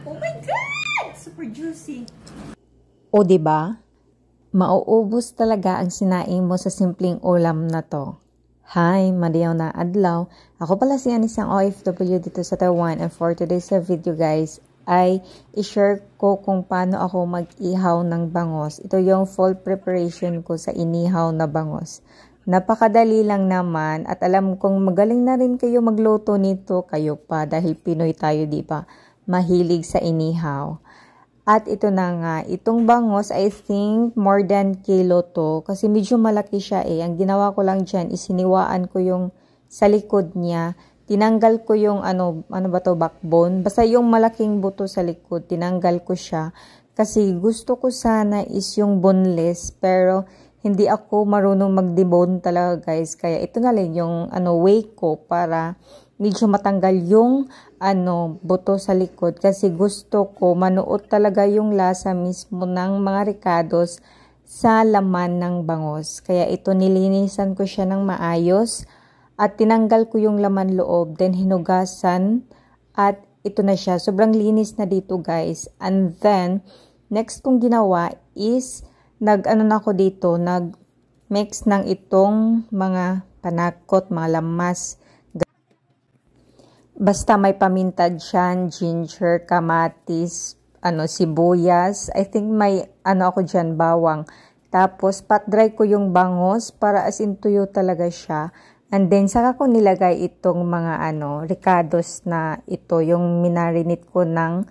Oh my God! Super juicy. O diba? Mauubos talaga ang sinaing mo sa simpleng ulam na to. Hi, madayaw na adlaw. Ako pala si Anis, ang OFW dito sa Taiwan, and for today's video guys, ay i-share ko kung paano ako mag-ihaw ng bangos. Ito yung full preparation ko sa inihaw na bangos. Napakadali lang naman at alam kong magaling na rin kayo magluto nito, kayo pa dahil Pinoy tayo, di ba? Mahilig sa inihaw. At ito na nga, itong bangos, I think more than kilo to kasi medyo malaki siya eh. Ang ginawa ko lang dyan is siniwaan ko yung sa likod niya. Tinanggal ko yung backbone. Basta yung malaking buto sa likod, tinanggal ko siya. Kasi gusto ko sana is yung boneless, pero hindi ako marunong mag-debone talaga guys. Kaya ito na lang yung way ko para medyo matanggal yung buto sa likod kasi gusto ko manuot talaga yung lasa mismo ng mga ricados sa laman ng bangos. Kaya ito nilinisan ko siya ng maayos at tinanggal ko yung laman loob, then hinugasan at ito na siya. Sobrang linis na dito guys. And then next kong ginawa is nag-mix ng itong mga panakot, mga lamas. Basta may paminta dyan, ginger, kamatis, sibuyas. I think may ako dyan, bawang. Tapos pat-dry ko yung bangos para as in tuyo talaga siya. And then saka ko nilagay itong mga ricados na ito, yung minarinate ko ng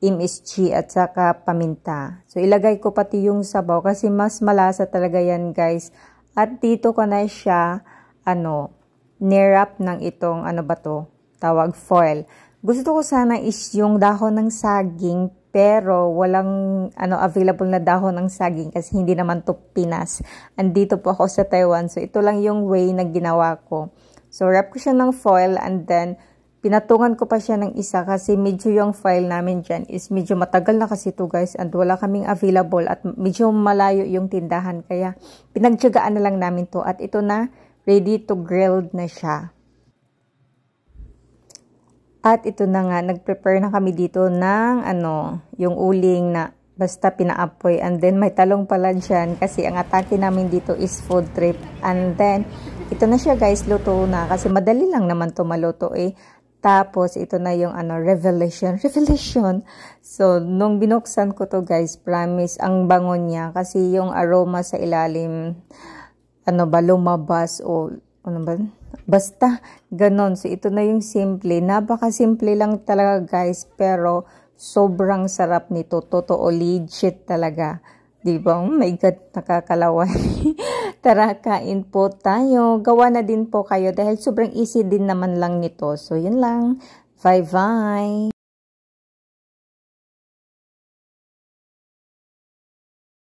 MSG at saka paminta. So ilagay ko pati yung sabaw kasi mas malasa talaga yan guys. At dito ko na siya nirap ng itong tawag foil. Gusto ko sana is yung dahon ng saging pero walang available na dahon ng saging kasi hindi naman to Pinas. Andito po ako sa Taiwan. So ito lang yung way na ginawa ko. So wrap ko siya ng foil and then pinatungan ko pa siya ng isa kasi medyo yung foil namin dyan is medyo matagal na kasi ito guys and wala kaming available at medyo malayo yung tindahan kaya pinagtiyagaan na lang namin to at ito na ready to grilled na siya. At ito na nga, nag-prepare na kami dito ng yung uling na basta pinaapoy. And then may talong pala dyan kasi ang atake namin dito is food trip. And then, ito na siya guys, luto na. Kasi madali lang naman to maluto eh. Tapos, ito na yung revelation. So, nung binuksan ko to guys, promise, ang bango niya. Kasi yung aroma sa ilalim, lumabas o basta ganon. So ito na yung simple, napaka-simple lang talaga guys, pero sobrang sarap nito, totoo, legit talaga, di ba? Oh my God, nakakalaway. Tara, kain po tayo, gawa na din po kayo dahil sobrang easy din naman lang nito. So yun lang, bye bye.